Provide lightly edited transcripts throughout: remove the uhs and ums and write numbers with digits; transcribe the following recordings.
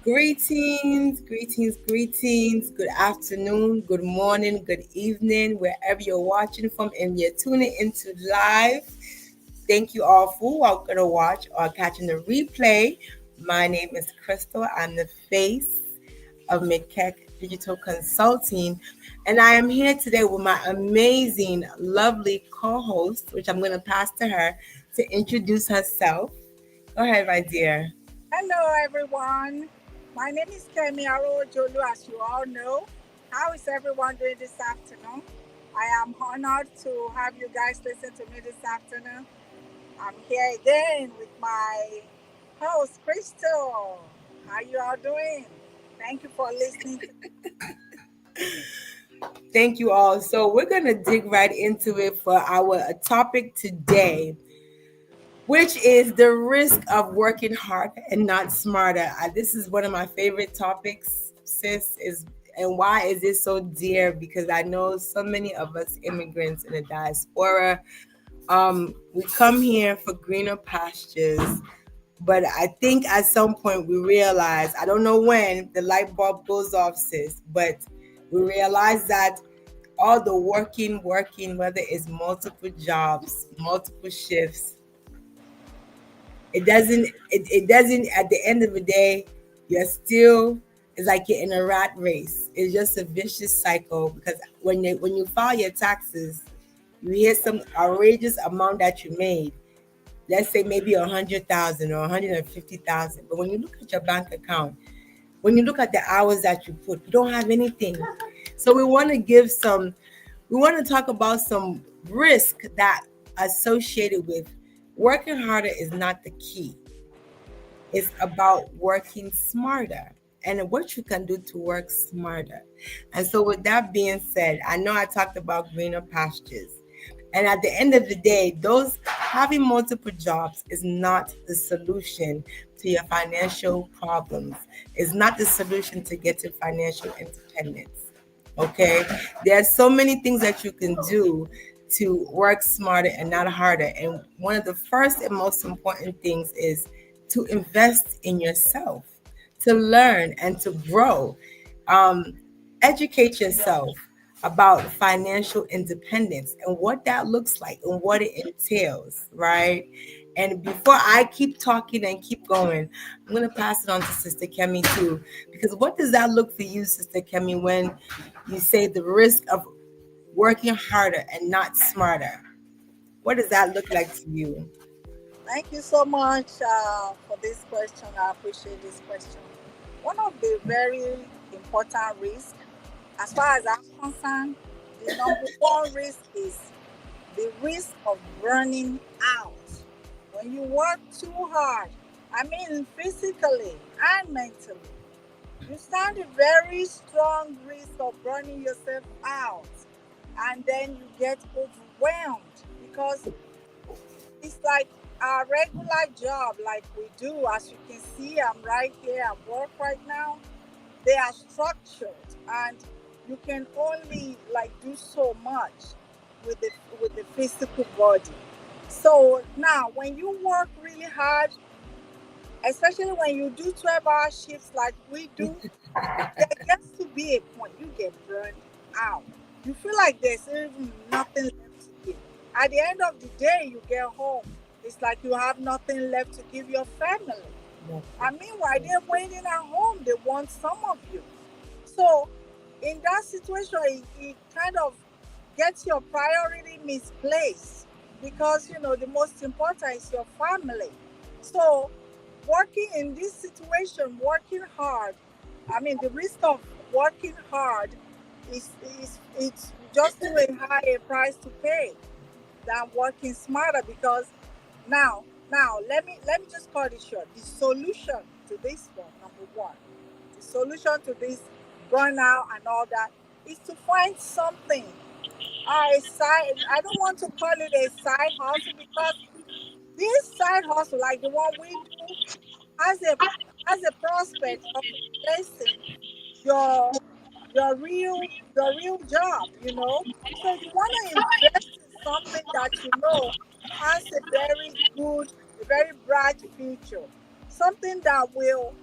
Greetings, greetings, greetings. Good afternoon, good morning, good evening, wherever you're watching from and you're tuning into live. Thank you all who are going to watch or catching the replay. My name is Crystal. I'm the face of McKeck Digital Consulting. And I am here today with my amazing, lovely co host, which I'm going to pass to her to introduce herself. Go ahead, my dear. Hello, everyone. My name is Kemi Jolu, as you all know. How is everyone doing this afternoon? I am honored to have you guys listen to me this afternoon. I'm here again with my host, Crystal. How you all doing? Thank you for listening. Thank you all. So, we're going to dig right into it for our topic today, which is the risk of working hard and not smarter. This is one of my favorite topics, sis, is and why is it so dear? Because I know so many of us immigrants in the diaspora, we come here for greener pastures, but I think at some point we realize, I don't know when the light bulb goes off, sis, but we realize that all the working, whether it's multiple jobs, multiple shifts, it doesn't at the end of the day, you're still, it's like you're in a rat race. It's just a vicious cycle because when you file your taxes, you hear some outrageous amount that you made. Let's say maybe 100,000 or 150,000. But when you look at your bank account, when you look at the hours that you put, you don't have anything. So we want to talk about some risk that associated with working harder is not the key. It's about working smarter and what you can do to work smarter. And so, with that being said, I know I talked about greener pastures. And at the end of the day, those having multiple jobs is not the solution to your financial problems. It's not the solution to get to financial independence. Okay? There are so many things that you can do to work smarter and not harder. And one of the first and most important things is to invest in yourself, to learn and to grow. Um, Educate yourself about financial independence and what that looks like and what it entails, right? And before I keep talking and keep going, I'm going to pass it on to Sister Kemi too. Because what does that look for you, Sister Kemi, when you say the risk of working harder and not smarter? What does that look like to you? Thank you so much for this question. I appreciate this question. One of the very important risks, as far as I'm concerned, the number one risk is the risk of burning out. When you work too hard, I mean physically and mentally, you stand a very strong risk of burning yourself out. And then you get overwhelmed because it's like our regular job, like we do. As you can see, I'm right here at work right now. They are structured, and you can only like do so much with the physical body. So now, when you work really hard, especially when you do 12-hour shifts like we do, there gets to be a point you get burned out. You feel like there's even nothing left to give. At the end of the day, you get home. It's like you have nothing left to give your family. And meanwhile, they're waiting at home. They want some of you. So, in that situation, it kind of gets your priority misplaced because the most important is your family. So, working in this situation, working hard, I mean, the risk of working hard is it's just too high a price to pay than working smarter because now let me just cut it short. The solution to this one, number one, the solution to this burnout and all that is to find something. A side, I don't want to call it a side hustle because this side hustle, like the one we do, has a prospect of replacing your your real job. So you want to invest in something that has a very good, a very bright future. something that will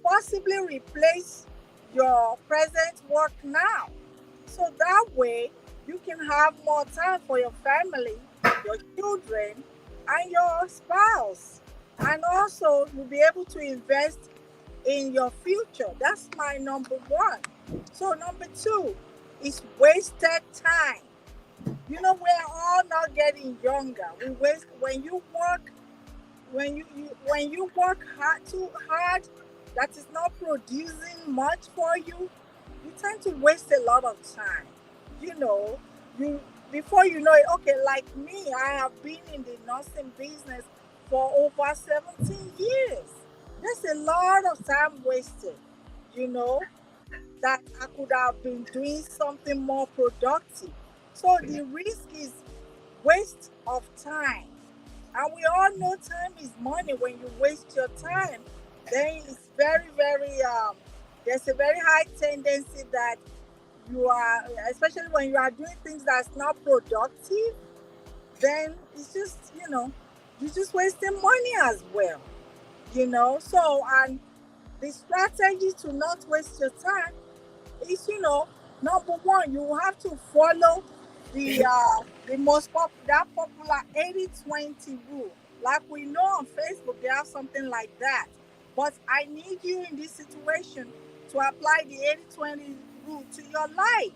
possibly replace your present work now. So that way you can have more time for your family, your children, and your spouse. And also you'll be able to invest in your future. That's my number one. So number two is wasted time. We're all not getting younger. We waste when you work when you work hard too hard that is not producing much for you, you tend to waste a lot of time. You know, you before you know it, okay, like me, I have been in the nursing business for over 17 years. There's a lot of time wasted, you know, that I could have been doing something more productive. So the risk is waste of time. And we all know time is money. When you waste your time, then it's very, very, there's a very high tendency that you are, especially when you are doing things that's not productive, then it's just, you're just wasting money as well, So, and the strategy to not waste your time is, number one, you have to follow the that popular 80/20 rule. Like we know on Facebook, they have something like that. But I need you in this situation to apply the 80/20 rule to your life,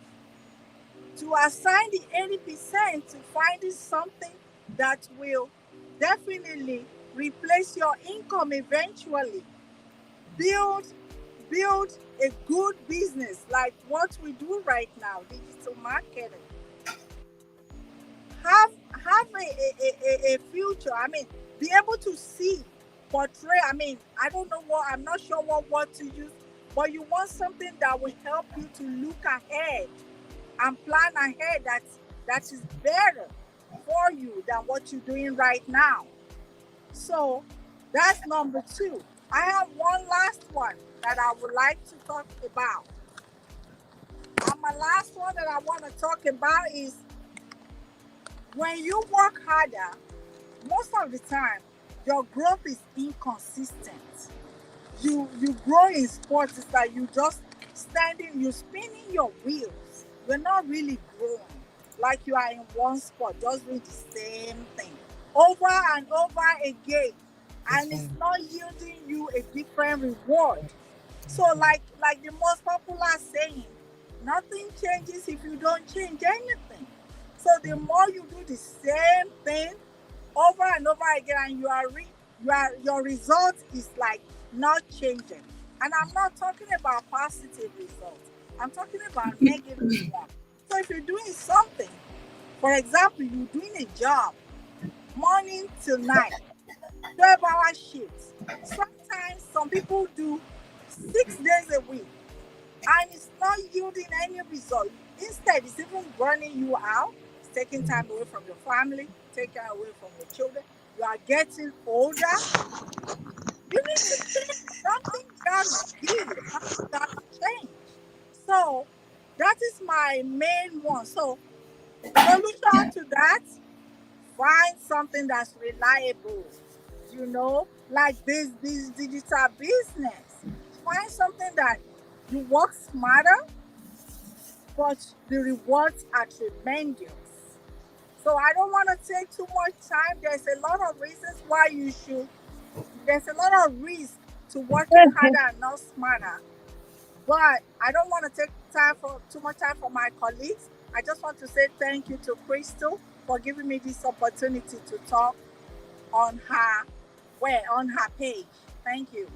to assign the 80% to finding something that will definitely replace your income eventually. Build build a good business like what we do right now, digital marketing. Have a future. I mean, be able to see, portray. I mean, I don't know what, I'm not sure what word to use, but you want something that will help you to look ahead and plan ahead, that is better for you than what you're doing right now. So that's number two. I have one last one that I would like to talk about. And my last one that I want to talk about is when you work harder, most of the time your growth is inconsistent. You grow in sports, it's like you just standing, you spinning your wheels. You're not really growing. Like you are in one spot, just doing the same thing over and over again. And it's not yielding you a different reward. So like the most popular saying, nothing changes if you don't change anything. So the more you do the same thing over and over again, and your result is like not changing. And I'm not talking about positive results. I'm talking about negative ones. So if you're doing something, for example, you're doing a job morning till night, 12-hour shifts. Sometimes some people do 6 days a week and it's not yielding any result. Instead, it's even burning you out, it's taking time away from your family, taking away from your children. You are getting older. You need to change. Something gotta give. Something gotta change. So that is my main one. So solution to that, find something that's reliable, like this digital business. Find something that you work smarter, but the rewards are tremendous. So I don't want to take too much time. There's a lot of reasons why you should. There's a lot of risk to working harder and not smarter. But I don't want to take time for too much time for my colleagues. I just want to say thank you to Crystal for giving me this opportunity to talk on her on her page. Thank you.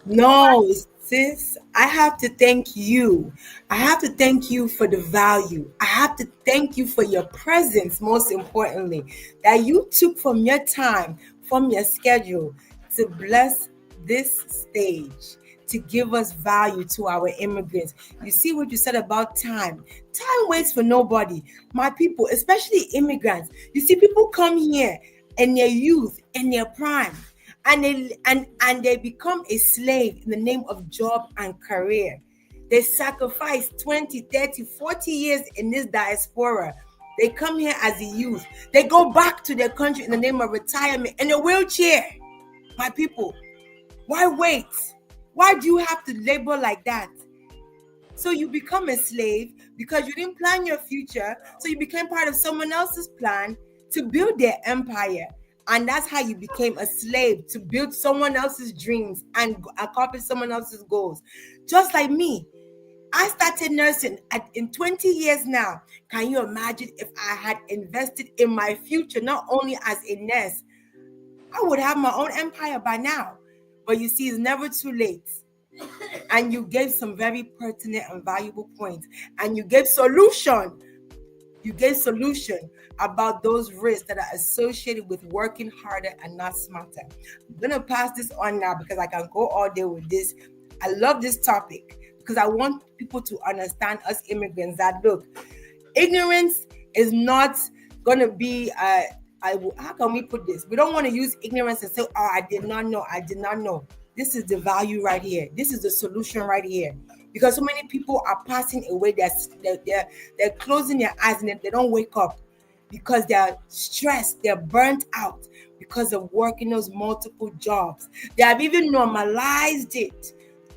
Over. No, sis, I have to thank you. I have to thank you for the value. I have to thank you for your presence, most importantly, that you took from your time, from your schedule to bless this stage, to give us value to our immigrants. You see what you said about time. Time waits for nobody. My people, especially immigrants. You see, people come here in their youth, in their prime, and they become a slave in the name of job and career. They sacrifice 20, 30, 40 years in this diaspora. They come here as a youth. They go back to their country in the name of retirement in a wheelchair. My people, why wait? Why do you have to labor like that? So you become a slave because you didn't plan your future. So you became part of someone else's plan to build their empire. And that's how you became a slave, to build someone else's dreams and accomplish someone else's goals. Just like me. I started nursing in 20 years now. Can you imagine if I had invested in my future, not only as a nurse, I would have my own empire by now. But you see, it's never too late. And you gave some very pertinent and valuable points. And you gave solution. You gave solution about those risks that are associated with working harder and not smarter. I'm going to pass this on now because I can go all day with this. I love this topic because I want people to understand, us immigrants, that look, ignorance is not going to be, how can we put this? We don't want to use ignorance and say, oh, I did not know. This is the value right here. This is the solution right here. Because so many people are passing away. They're closing their eyes and they don't wake up because they're stressed. They're burnt out because of working those multiple jobs. They have even normalized it.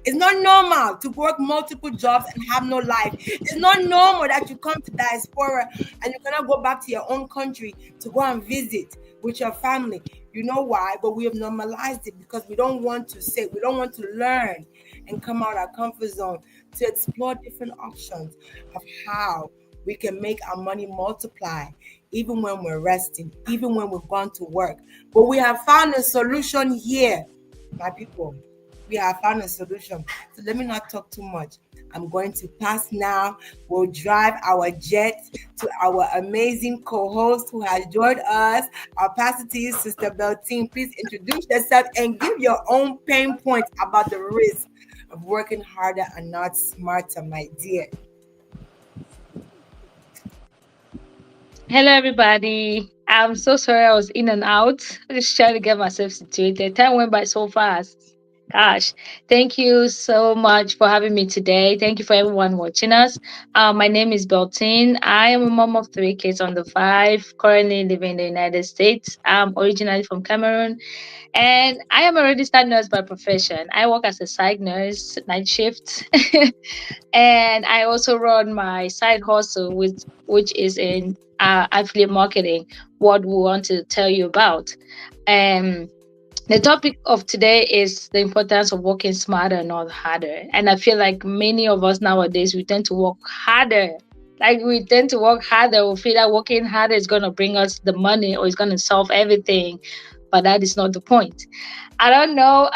It's not normal to work multiple jobs and have no life. It's not normal that you come to diaspora and you cannot go back to your own country to go and visit with your family. You know why? But we have normalized it because we don't want to learn and come out our comfort zone to explore different options of how we can make our money multiply, even when we're resting, even when we've gone to work. But we have found a solution here, my people. We have found a solution. So let me not talk too much. I'm going to pass now. We'll drive our jet to our amazing co-host who has joined us. I'll pass it to you, Sister Beltine. Please introduce yourself and give your own pain points about the risk of working harder and not smarter, my dear. Hello, everybody. I'm so sorry I was in and out. I just trying to get myself situated. Time went by so fast. Gosh, thank you so much for having me today. Thank you for everyone watching us. My name is Beltine. I am a mom of 3 kids under 5, currently living in the United States. I'm originally from Cameroon, and I am a registered nurse by profession. I work as a psych nurse, night shift, and I also run my side hustle, which is in affiliate marketing. What we want to tell you about. Um, the topic of today is the importance of working smarter, not harder. And I feel like many of us nowadays, we tend to work harder. Like we tend to work harder. We feel that working harder is going to bring us the money or it's going to solve everything. But that is not the point. I don't know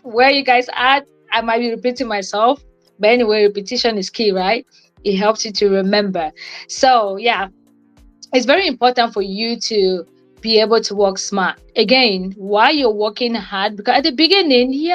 where you guys are. I might be repeating myself. But anyway, repetition is key, right? It helps you to remember. So, yeah, it's very important for you to be able to work smart. Again, while you're working hard, because at the beginning, you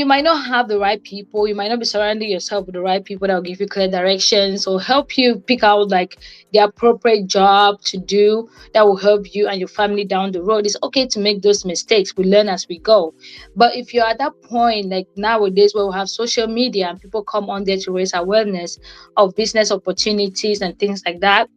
might not have the right people. You might not be surrounding yourself with the right people that will give you clear directions or help you pick out like the appropriate job to do that will help you and your family down the road. It's okay to make those mistakes. We learn as we go. But if you're at that point, like nowadays where we have social media and people come on there to raise awareness of business opportunities and things like that,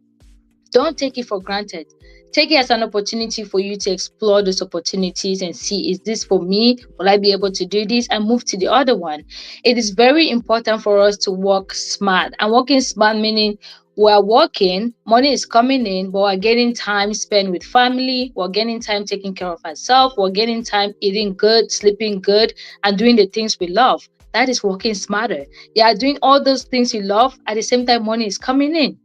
don't take it for granted. Take it as an opportunity for you to explore those opportunities and see, is this for me? Will I be able to do this? And move to the other one. It is very important for us to work smart. And working smart meaning we're working, money is coming in, but we're getting time spent with family. We're getting time taking care of ourselves. We're getting time eating good, sleeping good, and doing the things we love. That is working smarter. You are doing all those things you love. At the same time, money is coming in.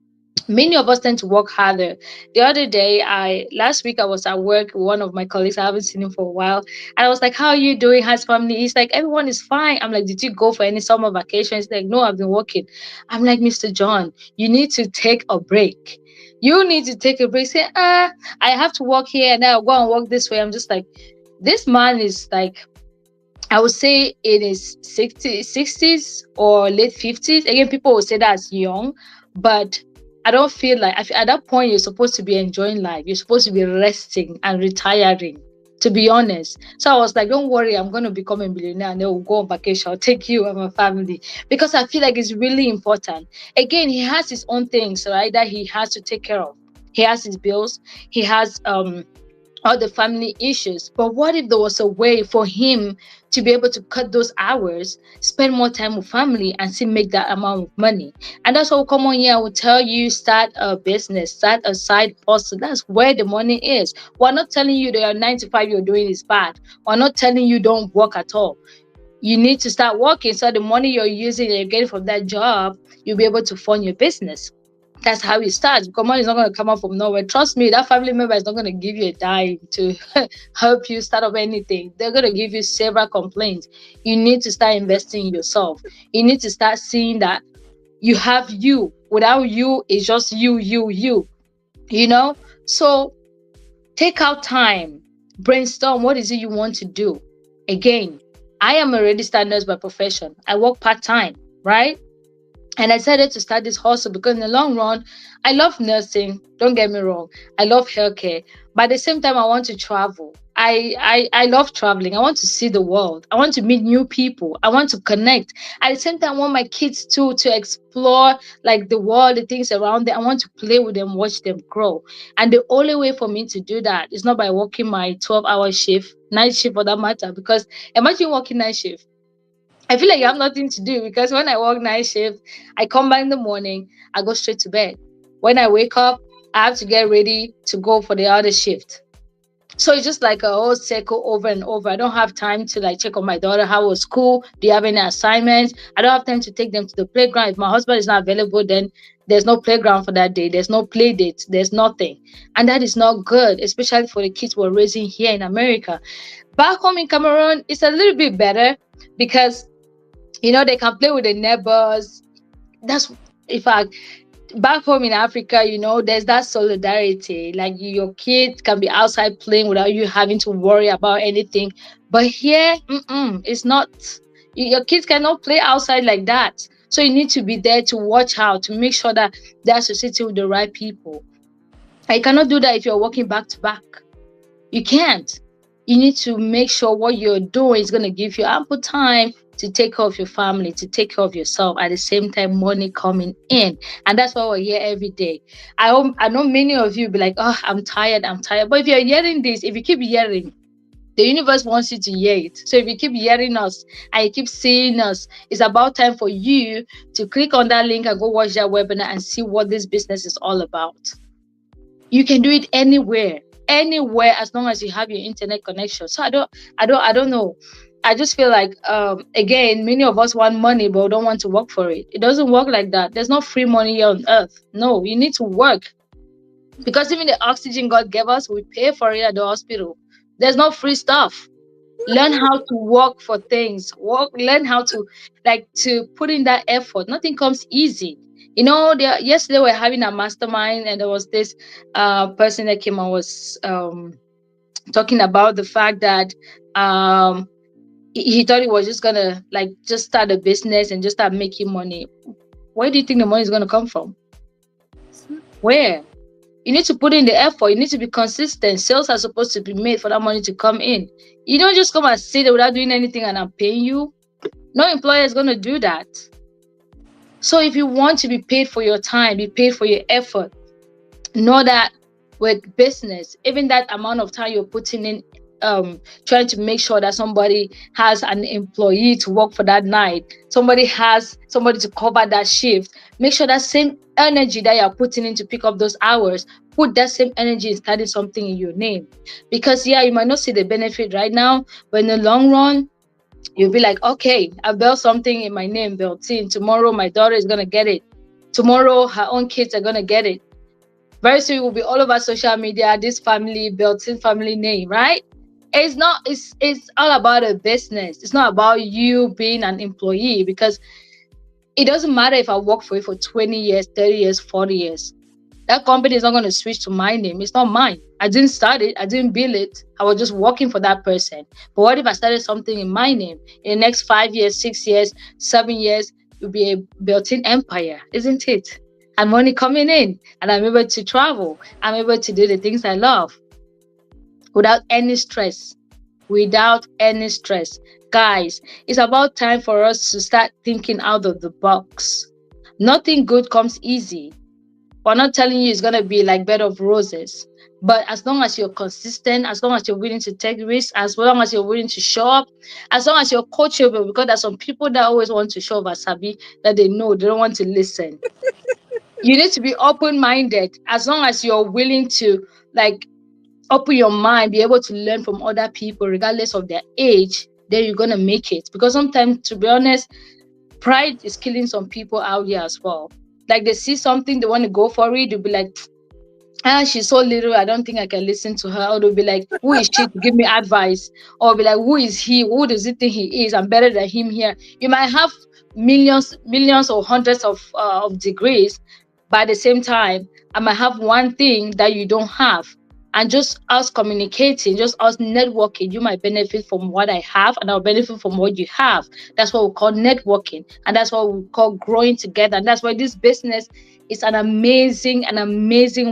Many of us tend to work harder. The other day, last week I was at work with one of my colleagues. I haven't seen him for a while. And I was like, how are you doing? How's family? He's like, everyone is fine. I'm like, did you go for any summer vacation? He's like, no, I've been working. I'm like, Mr. John, you need to take a break. You need to take a break. Say, I have to work here and I'll go and work this way. I'm just like, this man is like, I would say in his 60s or late 50s. Again, people will say that's young, but I don't feel like at that point you're supposed to be enjoying life. You're supposed to be resting and retiring, to be honest. So I was like, don't worry, I'm going to become a millionaire and then we'll go on vacation. I'll take you and my family because I feel like it's really important. Again, he has his own things, right, that he has to take care of. He has his bills. He has or the family issues. But what if there was a way for him to be able to cut those hours, spend more time with family, and still make that amount of money? And that's what come on here. I will tell you, start a business, start a side hustle. That's where the money is. We're not telling you that your 9 to 5 you're doing is bad. We're not telling you don't work at all. You need to start working so the money you're using and you're getting from that job, you'll be able to fund your business. That's how it starts. Because money is not going to come out from nowhere. Trust me, that family member is not going to give you a dime to help you start up anything. They're going to give you several complaints. You need to start investing in yourself. You need to start seeing that you have you. Without you, it's just you. You know? So take out time, brainstorm what is it you want to do. Again, I am a registered nurse by profession. I work part-time, right? And I decided to start this hustle because in the long run, I love nursing. Don't get me wrong. I love healthcare. But at the same time, I want to travel. I love traveling. I want to see the world. I want to meet new people. I want to connect. At the same time, I want my kids too to explore like the world, the things around them. I want to play with them, watch them grow. And the only way for me to do that is not by working my 12-hour shift, night shift for that matter. Because imagine working night shift. I feel like I have nothing to do because when I work night shift, I come back in the morning, I go straight to bed. When I wake up, I have to get ready to go for the other shift. So it's just like a whole cycle over and over. I don't have time to like check on my daughter. How was school? Do you have any assignments? I don't have time to take them to the playground. If my husband is not available, then there's no playground for that day. There's no play date. There's nothing. And that is not good, especially for the kids we're raising here in America. Back home in Cameroon, it's a little bit better because they can play with the neighbors. That's, in fact, back home in Africa, there's that solidarity. Like your kid can be outside playing without you having to worry about anything. But here, it's not. Your kids cannot play outside like that. So you need to be there to watch out, to make sure that they're associated with the right people. I cannot do that if you're working back to back. You can't. You need to make sure what you're doing is going to give you ample time to take care of your family, to take care of yourself, at the same time money coming in. And that's why we're here every day. I know many of you be like, oh, I'm tired. But if you're hearing this, if you keep hearing, the universe wants you to hear it. So if you keep hearing us and you keep seeing us, it's about time for you to click on that link and go watch that webinar and see what this business is all about. You can do it anywhere as long as you have your internet connection. So I don't know. I just feel like again, many of us want money but don't want to work for it. It doesn't work like that. There's no free money here on earth. No, you need to work. Because even the oxygen God gave us, we pay for it at the hospital. There's no free stuff. Learn how to work for things. Learn how to put in that effort. Nothing comes easy. Yesterday we're having a mastermind and there was this person that came and was talking about the fact that he thought he was just gonna just start a business and just start making money. Where do you think the money is gonna come from? Where? You need to put in the effort. You need to be consistent. Sales are supposed to be made for that money to come in. You don't just come and sit there without doing anything and I'm paying you. No employer is gonna do that. So if you want to be paid for your time, be paid for your effort, know that with business, even that amount of time you're putting in, trying to make sure that somebody has an employee to work for that night, somebody has somebody to cover that shift, make sure that same energy that you're putting in to pick up those hours, put that same energy in starting something in your name. Because you might not see the benefit right now, but in the long run, you'll be like, okay, I built something in my name, Beltine. Tomorrow my daughter is gonna get it. Tomorrow her own kids are gonna get it. Very soon it will be all over social media, this family, Beltine family name, right? It's all about a business. It's not about you being an employee, because it doesn't matter if I work for you for 20 years, 30 years, 40 years. That company is not going to switch to my name. It's not mine. I didn't start it. I didn't build it. I was just working for that person. But what if I started something in my name? In the next 5 years, 6 years, 7 years, it will be a built-in empire, isn't it? And money coming in. And I'm able to travel. I'm able to do the things I love. Without any stress. Guys, it's about time for us to start thinking out of the box. Nothing good comes easy. We're not telling you it's going to be like bed of roses. But as long as you're consistent, as long as you're willing to take risks, as long as you're willing to show up, as long as you're coachable, because there's some people that always want to show up as Sabi that they know they don't want to listen. You need to be open-minded. As long as you're willing to like open your mind, be able to learn from other people, regardless of their age, then you're gonna make it. Because sometimes, to be honest, pride is killing some people out here as well. Like they see something, they want to go for it, they'll be like, she's so little, I don't think I can listen to her. Or they'll be like, who is she to give me advice? Or be like, who is he? Who does he think he is? I'm better than him here. You might have millions or hundreds of degrees, but at the same time, I might have one thing that you don't have. And just us communicating, just us networking, you might benefit from what I have, and I'll benefit from what you have. That's what we call networking, and that's what we call growing together. And that's why this business is an amazing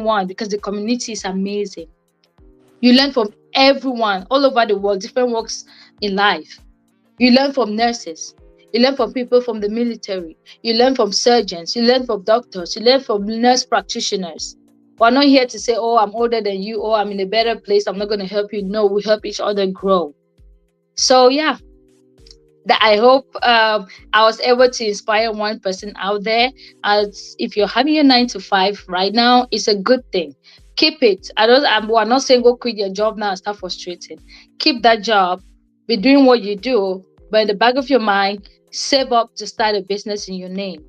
one, because the community is amazing. You learn from everyone all over the world, different walks in life. You learn from nurses. You learn from people from the military. You learn from surgeons. You learn from doctors. You learn from nurse practitioners. We're not here to say, oh, I'm older than you, or I'm in a better place, I'm not going to help you. No, we help each other grow. So, yeah, that I hope I was able to inspire one person out there. As if you're having your 9 to 5 right now, it's a good thing. Keep it. We're not saying go quit your job now and start frustrating. Keep that job. Be doing what you do, but in the back of your mind, save up to start a business in your name.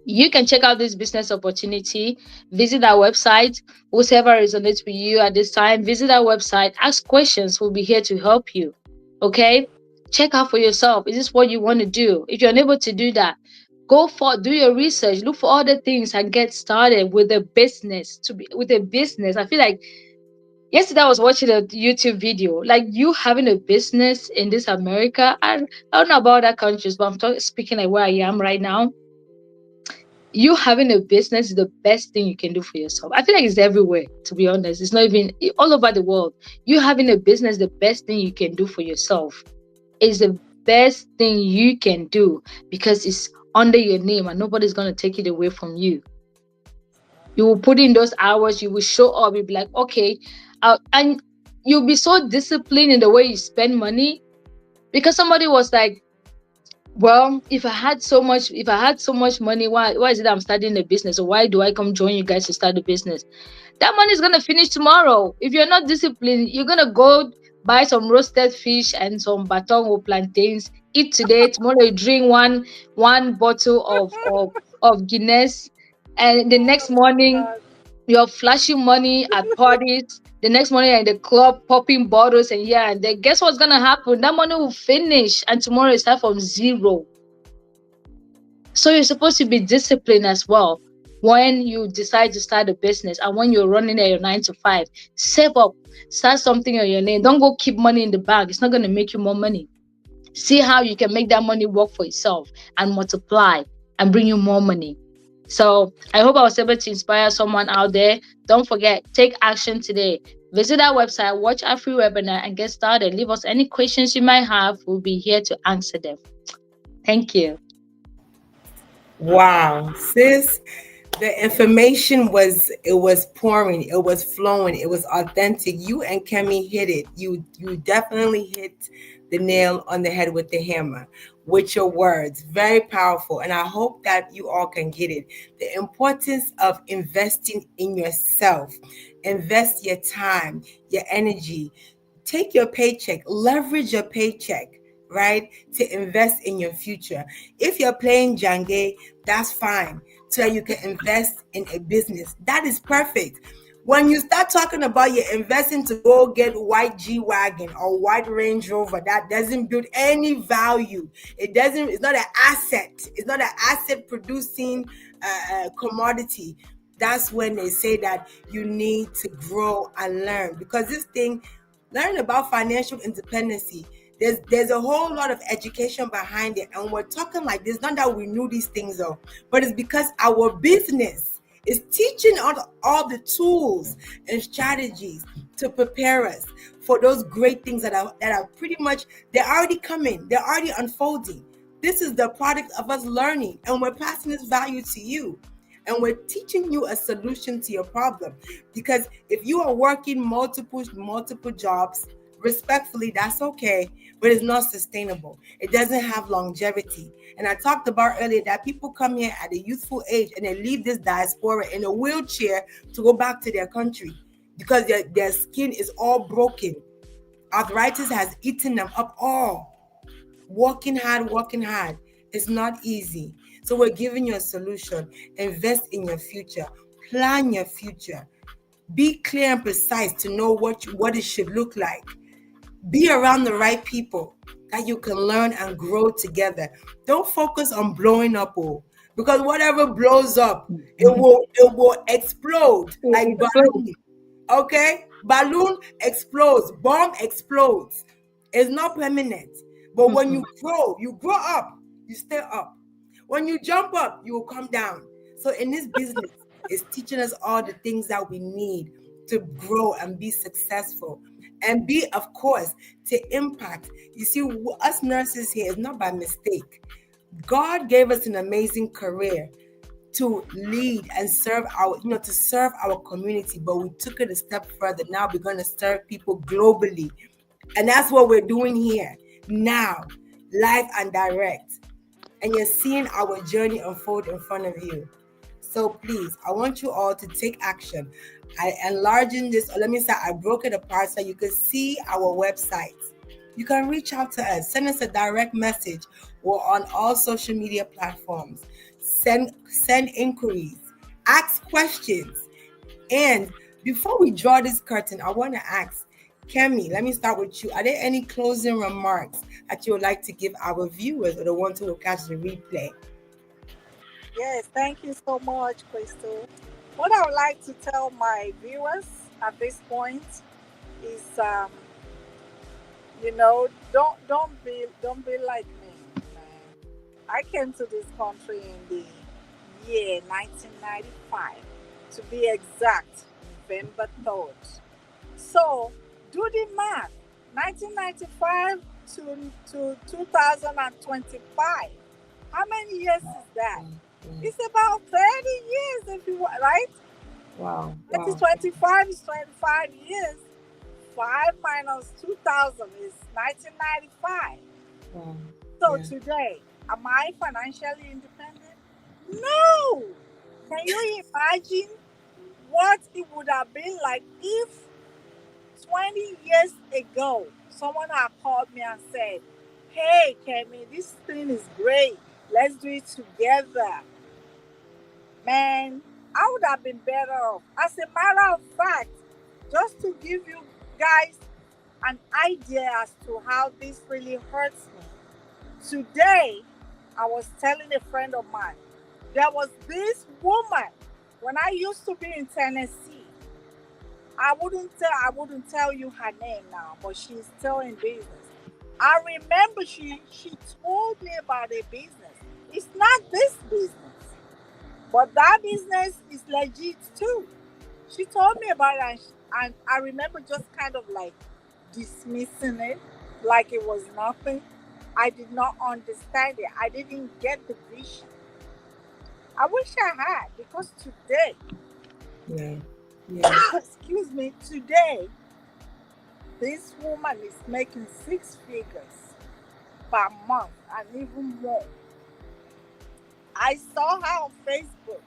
You can check out this business opportunity. Visit our website. Whoever resonates with you at this time, visit our website. Ask questions. We'll be here to help you. Okay? Check out for yourself. Is this what you want to do? If you're unable to do that, do your research. Look for other things and get started with a business. With a business, I feel like yesterday I was watching a YouTube video. Like, you having a business in this America. I don't know about other countries, but I'm speaking like where I am right now. You having a business is the best thing you can do for yourself. I feel like it's everywhere, to be honest. It's not even all over the world. You having a business, the best thing you can do for yourself. Is the best thing you can do, because it's under your name and nobody's going to take it away from you. You will put in those hours, you will show up, you'll be like, okay, and you'll be so disciplined in the way you spend money, because somebody was like, well, if I had so much money, why is it that I'm starting a business? Or why do I come join you guys to start a business? That money is going to finish tomorrow. If you're not disciplined, you're going to go buy some roasted fish and some baton or plantains, eat today, tomorrow you drink one bottle of Guinness, and the next morning you're flashing money at parties. The next morning you're in the club popping bottles and here and there. Guess what's gonna happen? That money will finish, and tomorrow you start from zero. So you're supposed to be disciplined as well. When you decide to start a business and when you're running at your 9 to 5, save up, start something on your name. Don't go keep money in the bank. It's not going to make you more money. See how you can make that money work for yourself and multiply and bring you more money. So I hope I was able to inspire someone out there. Don't forget, take action today. Visit our website, watch our free webinar, and get started. Leave us any questions you might have. We'll be here to answer them. Thank you. Wow, sis. The information was pouring, it was flowing, it was authentic. You and Kemi hit it. You definitely hit the nail on the head with the hammer with your words. Very powerful. And I hope that you all can get it. The importance of investing in yourself. Invest your time, your energy. Take your paycheck, leverage your paycheck, right? To invest in your future. If you're playing Jange, that's fine. So that you can invest in a business. That is perfect. When you start talking about you're investing to go get white G-Wagon or white Range Rover, that doesn't build any value. It's not an asset. It's not an asset producing commodity. That's when they say that you need to grow and learn, because this thing, learn about financial independency. There's a whole lot of education behind it, and we're talking like this, not that we knew these things though, but it's because our business is teaching all the tools and strategies to prepare us for those great things that are pretty much, they're already coming, they're already unfolding. This is the product of us learning, and we're passing this value to you. and we're teaching you a solution to your problem. Because if you are working multiple jobs, respectfully, that's okay, but it's not sustainable. It doesn't have longevity. And I talked about earlier that people come here at a youthful age and they leave this diaspora in a wheelchair to go back to their country because their skin is all broken. Arthritis has eaten them up all. Working hard is not easy. So we're giving you a solution. Invest in your future. Plan your future. Be clear and precise to know what it should look like. Be around the right people that you can learn and grow together. Don't focus on blowing up, because whatever blows up, it will explode like balloon. Okay, balloon explodes, bomb explodes. It's not permanent. But when you grow up, you stay up. When you jump up, you will come down. So in this business, it's teaching us all the things that we need to grow and be successful and be, of course, to impact. You see, us nurses here is not by mistake. God gave us an amazing career to lead and serve our community, but we took it a step further. Now we're going to serve people globally, and that's what we're doing here now, live and direct. And you're seeing our journey unfold in front of you. So please, I want you all to take action. I enlarging this, or let me say, I broke it apart so you can see our website. You can reach out to us, send us a direct message. We're on all social media platforms. Send inquiries, ask questions. And before we draw this curtain, I want to ask, Kemi, let me start with you. Are there any closing remarks that you would like to give our viewers or the ones who will catch the replay? Yes, thank you so much, Crystal. What I would like to tell my viewers at this point is, don't be like me, man. I came to this country in the year 1995, to be exact, November 3rd. So do the math. 1995 to 2025. How many years is that? It's about 30 years, if you want, right? Wow. That is 25 is 25 years. 5 minus 2000 is 1995. Wow. So today, am I financially independent? No. Can you imagine what it would have been like if 20 years ago someone had called me and said, "Hey, Kemi, this thing is great. Let's do it together." Man, I would have been better off. As a matter of fact, just to give you guys an idea as to how this really hurts me, today I was telling a friend of mine, there was this woman when I used to be in Tennessee. I wouldn't tell you her name now, but she's still in business. I remember she told me about a business. It's not this business, but that business is legit too. She told me about it, and I remember just kind of like dismissing it like it was nothing. I did not understand it. I didn't get the vision. I wish I had, because today, excuse me, today, this woman is making 6 figures per month and even more. I saw her on Facebook.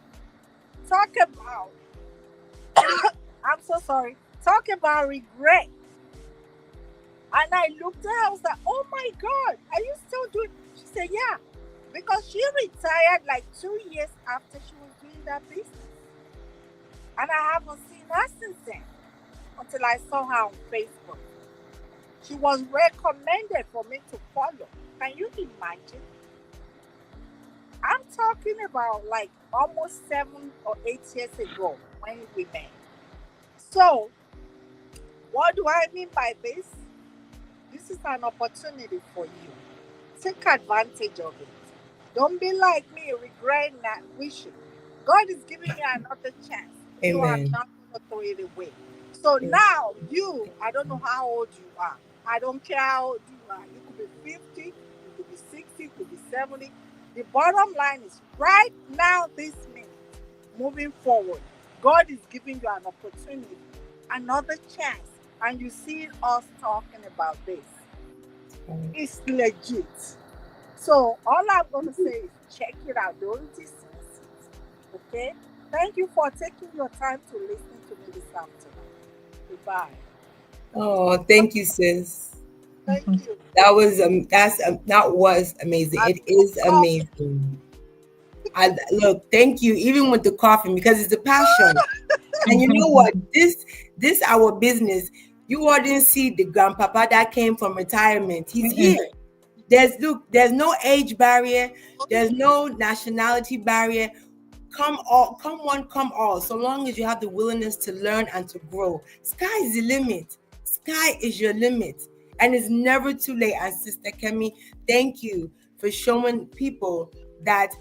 Talk about, I'm so sorry, talk about regret. And I looked at her, I was like, oh my God, are you still doing? She said, yeah, because she retired like 2 years after she was doing that business. And I haven't seen her since then until I saw her on Facebook. She was recommended for me to follow. Can you imagine? I'm talking about like almost 7 or 8 years ago when we met. So, what do I mean by this? This is an opportunity for you. Take advantage of it. Don't be like me, regretting that wishing. God is giving you another chance. Amen. You are not going to throw it away. So now I don't know how old you are. I don't care how old you are. You could be 50, you could be 60, you could be 70. The bottom line is right now, this minute, moving forward. God is giving you an opportunity, another chance, and you see us talking about this. It's legit. So all I'm gonna say is check it out. Don't dismiss it. Okay? Thank you for taking your time to listen to me this afternoon. Goodbye. Oh, thank you, sis. Thank you. That was amazing. It is amazing. I look, thank you, even with the coughing, because it's a passion. And you know what? This our business. You all didn't see the grandpapa that came from retirement. He's here. There's no age barrier, there's no nationality barrier. Come one, come all. So long as you have the willingness to learn and to grow. Sky is the limit. Sky is your limit. And it's never too late. And Sister Kemi, thank you for showing people that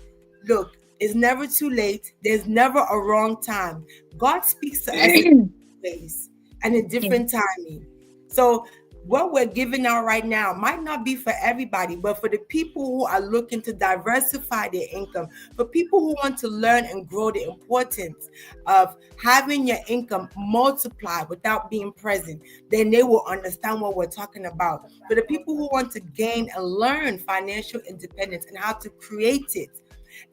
look, it's never too late. There's never a wrong time. God speaks to us in different ways and in different timing. So what we're giving out right now might not be for everybody, but for the people who are looking to diversify their income, for people who want to learn and grow the importance of having your income multiply without being present, then they will understand what we're talking about. For the people who want to gain and learn financial independence and how to create it,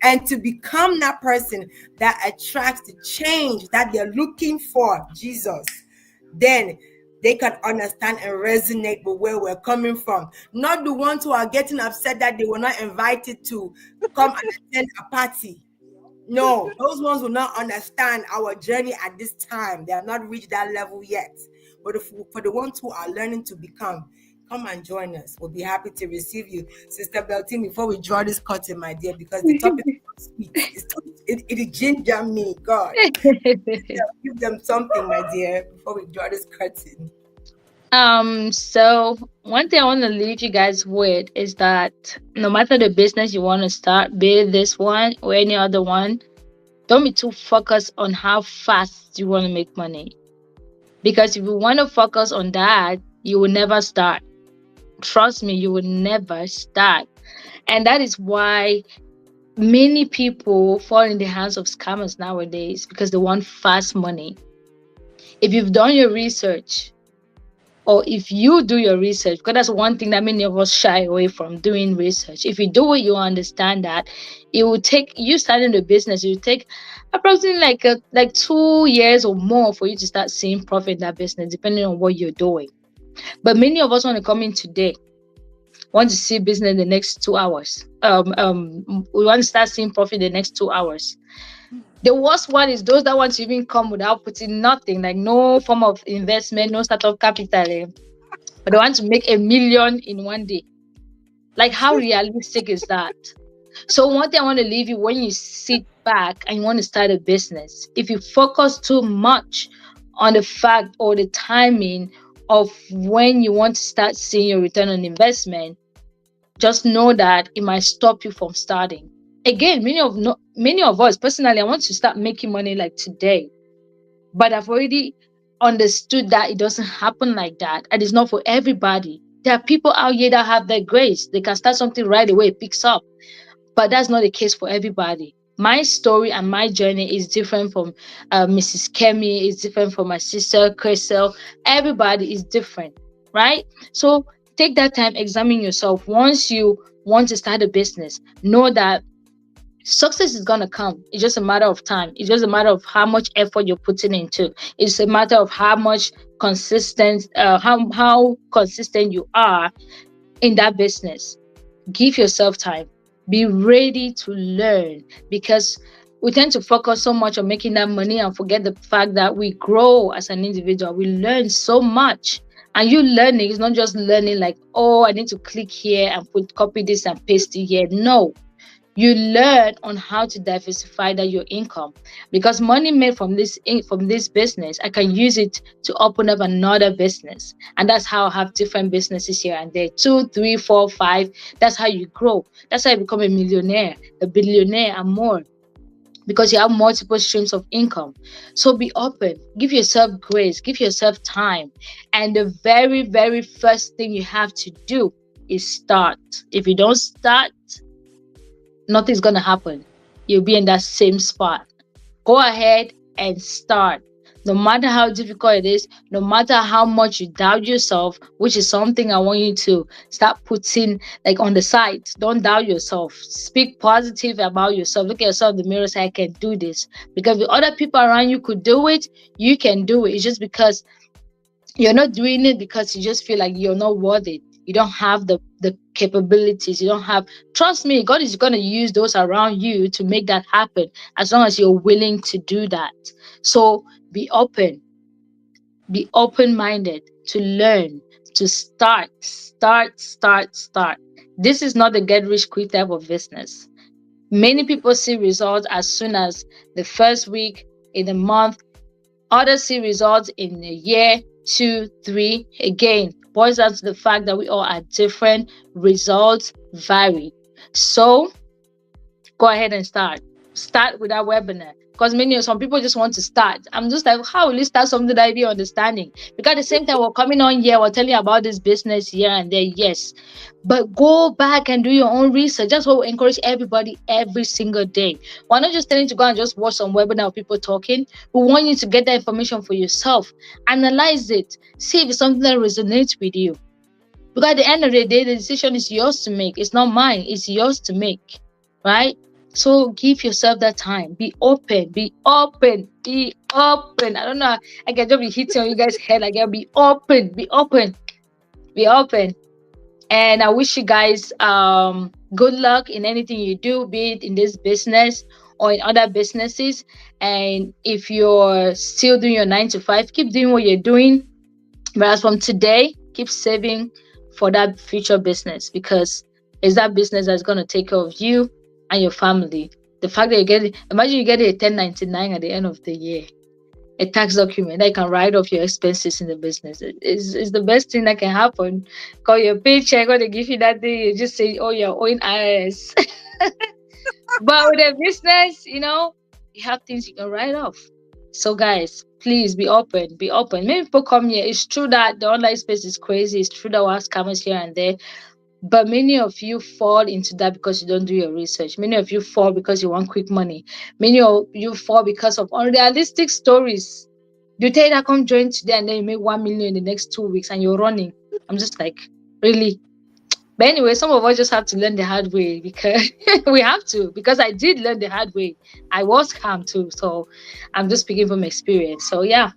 and to become that person that attracts the change that they're looking for, Jesus, then they can understand and resonate with where we're coming from. Not the ones who are getting upset that they were not invited to come and attend a party. No, those ones will not understand our journey at this time. They have not reached that level yet. But for the ones who are learning to become, come and join us. We'll be happy to receive you. Sister Beltine, before we draw this curtain, my dear, because the topic is sweet. It ginger me, God. Give them something, my dear, before we draw this curtain. So one thing I want to leave you guys with is that no matter the business you want to start, be it this one or any other one, don't be too focused on how fast you want to make money. Because if you want to focus on that, you will never start. Trust me, you will never start. And that is why many people fall in the hands of scammers nowadays, because they want fast money. If you've done your research, or if you do your research, because that's one thing that many of us shy away from, doing research. If you do it, you understand that it will take you starting the business, it will take approximately like 2 years or more for you to start seeing profit in that business, depending on what you're doing. But many of us want to come in today, want to see business in the next 2 hours. We want to start seeing profit in the next 2 hours. The worst one is those that want to even come without putting nothing, like no form of investment, no startup capital, but they want to make 1 million in one day. Like, how realistic is that? So one thing I want to leave you, when you sit back and you want to start a business, if you focus too much on the fact or the timing of when you want to start seeing your return on investment, just know that it might stop you from starting. Again, many of us, personally, I want to start making money like today, but I've already understood that it doesn't happen like that, and it's not for everybody. There are people out here that have that grace; they can start something right away, it picks up, but that's not the case for everybody. My story and my journey is different from Mrs. Kemi, is different from my sister Crystal. Everybody is different, right? So take that time, examine yourself. Once you want to start a business, know that success is gonna come. It's just a matter of time. It's just a matter of how much effort you're putting into. It's a matter of how much how consistent you are in that business. Give yourself time. Be ready to learn, because we tend to focus so much on making that money and forget the fact that we grow as an individual. We learn so much. And you learning is not just learning like, oh, I need to click here and copy this and paste it here. No, you learn on how to diversify your income, because money made from this business, I can use it to open up another business. And that's how I have different businesses here and there, 2, 3, 4, 5. That's how you grow. That's how you become a millionaire, a billionaire, and more, because you have multiple streams of income. So be open, give yourself grace, give yourself time. And the very, very first thing you have to do is start. If you don't start, nothing's going to happen. You'll be in that same spot. Go ahead and start. No matter how difficult it is, no matter how much you doubt yourself, which is something I want you to start putting like on the side. Don't doubt yourself. Speak positive about yourself. Look at yourself in the mirror, say, I can do this. Because if other people around you could do it, you can do it. It's just because you're not doing it because you just feel like you're not worth it. You don't have the capabilities. You don't have, trust me, God is going to use those around you to make that happen as long as you're willing to do that. So be open-minded to learn, to start. This is not a get rich quick type of business. Many people see results as soon as the first week in a month. Others see results in a year, 2, 3. Again, boils down to the fact that we all are different. Results vary. So go ahead and start. Start with that webinar. Because some people just want to start. I'm just like, how will you start something that I be understanding? Because at the same time, we're coming on here, we're telling you about this business here and there, yes. But go back and do your own research. That's what we encourage everybody every single day. We're not just telling you to go and just watch some webinar of people talking. We want you to get that information for yourself. Analyze it. See if it's something that resonates with you. Because at the end of the day, the decision is yours to make. It's not mine. It's yours to make. Right? So give yourself that time. Be open. Be open. Be open. I don't know. I can just be hitting on you guys' head like, be open. Be open. Be open. And I wish you guys good luck in anything you do, be it in this business or in other businesses. And if you're still doing your 9 to 5, keep doing what you're doing. But as from today, keep saving for that future business, because it's that business that's going to take care of you and your family. The fact that imagine you get a 1099 at the end of the year, a tax document that you can write off your expenses in the business. It's the best thing that can happen. Call your paycheck, or they give you that day, you just say, oh, you're owing IRS. But with a business, you have things you can write off. So guys, please be open. Many people come here. It's true that the online space is crazy. It's true that we have scammers here and there. But many of you fall into that because you don't do your research. Many of you fall because you want quick money. Many of you fall because of unrealistic stories. You tell you that come join today and then you make 1 million in the next 2 weeks and you're running. I'm just like, really? But anyway, some of us just have to learn the hard way, because we have to, because I did learn the hard way. I was scammed too. So I'm just speaking from experience. So yeah,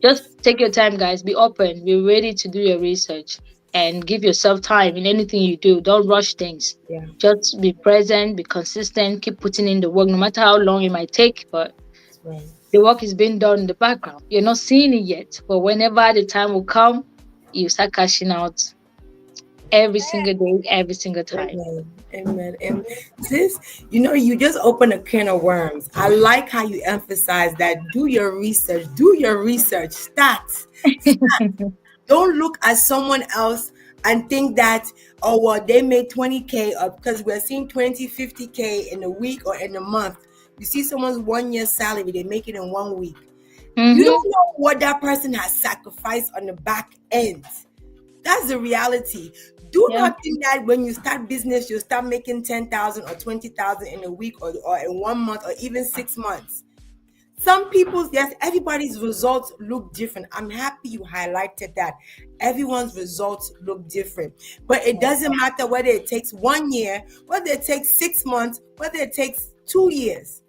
just take your time, guys. Be open. Be ready to do your research. And give yourself time in anything you do. Don't rush things. Yeah. Just be present, be consistent, keep putting in the work, no matter how long it might take. But Right. the work is being done in the background. You're not seeing it yet. But whenever the time will come, you start cashing out every single day, every single time. Amen. And sis, you just open a can of worms. I like how you emphasize that. Do your research. Start. Don't look at someone else and think that, oh, well, they made 20K, or because we're seeing 20, 50K in a week or in a month. You see someone's 1 year salary, they make it in 1 week. You don't know what that person has sacrificed on the back end. That's the reality. Do not think that when you start business, you'll start making 10,000 or 20,000 in a week or in 1 month or even 6 months. Some people's, yes, everybody's results look different. I'm happy you highlighted that. Everyone's results look different. But it doesn't matter whether it takes 1 year, whether it takes 6 months, whether it takes 2 years.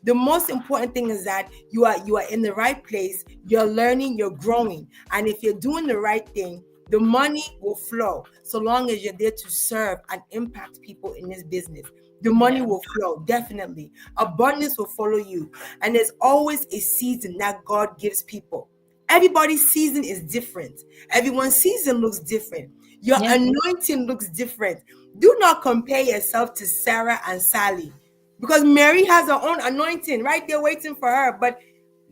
The most important thing is that you are in the right place, you're learning, you're growing. And if you're doing the right thing, the money will flow, so long as you're there to serve and impact people in this business. The money will flow, definitely. Abundance will follow you. And there's always a season that God gives people. Everybody's season is different. Everyone's season looks different. Your anointing looks different. Do not compare yourself to Sarah and Sally, because Mary has her own anointing right there waiting for her. But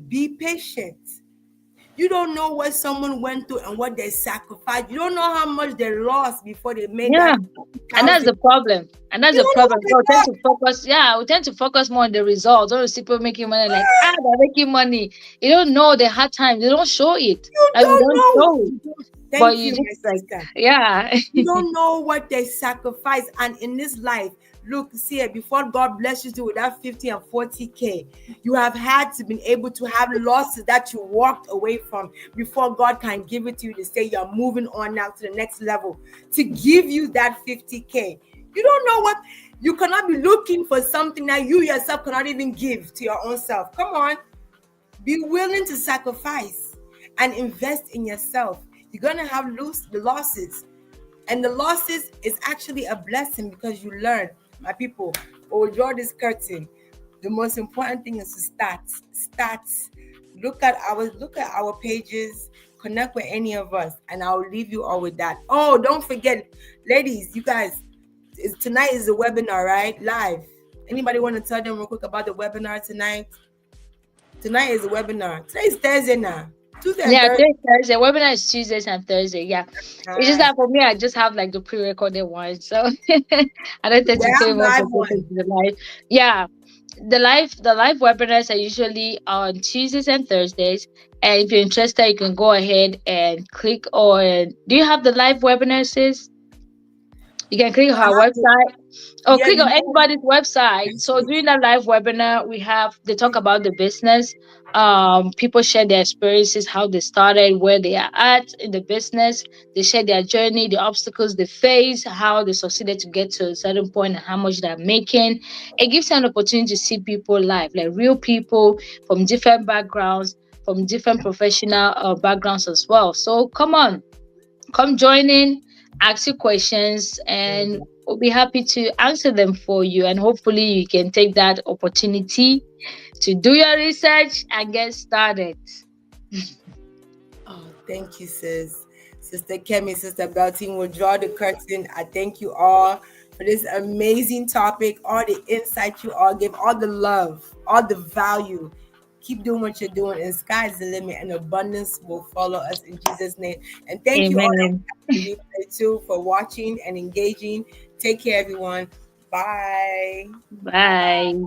be patient. You don't know what someone went through and what they sacrificed. You don't know how much they lost before they made that. And that's the problem. So we tend to focus more on the results. Or people making money, like, they're making money. You don't know the hard times. They don't show it. You don't know. But you just like, you don't know what they sacrifice. And in this life, Look, see it, before God blesses you with that 50 and 40K, you have had to be able to have losses that you walked away from before God can give it to you to say you're moving on now to the next level, to give you that 50K. You don't know what, you cannot be looking for something that you yourself cannot even give to your own self. Come on. Be willing to sacrifice and invest in yourself. You're going to have the losses. And the losses is actually a blessing because you learn. My people, we'll draw this curtain. The most important thing is to start. Look at our pages, connect with any of us, and I'll leave you all with that. Oh, don't forget, ladies, you guys, tonight is the webinar, right? Live. Anybody want to tell them real quick about the webinar tonight? Tonight is the webinar. Today is Thursday now. Tuesday and Yeah, Thursday. Thursday. Webinar is Tuesdays and Thursday. Yeah. It's just that for me, I just have like the pre-recorded one. So I don't tend We to pay have much live attention one. to the live. Yeah. The live webinars are usually on Tuesdays and Thursdays. And if you're interested, you can go ahead and click on, do you have the live webinars, sis? You can click on I our have to, website or yeah, click on you anybody's website. So know. during that live webinar, they talk about the business. People share their experiences, how they started, where they are at in the business. They share their journey, the obstacles they face, how they succeeded to get to a certain point, and how much they're making. It gives you an opportunity to see people live, like real people from different backgrounds, from different professional backgrounds as well. So come join in, ask your questions, and we'll be happy to answer them for you. And hopefully, you can take that opportunity to do your research and get started. Oh, thank you, sis. Sister Kemi, Sister Beltine will draw the curtain. I thank you all for this amazing topic, all the insight you all give, all the love, all the value. Keep doing what you're doing, and sky's the limit, and abundance will follow us in Jesus' name. And thank you all that Amen. the replay too for watching and engaging. Take care, everyone. Bye. Bye.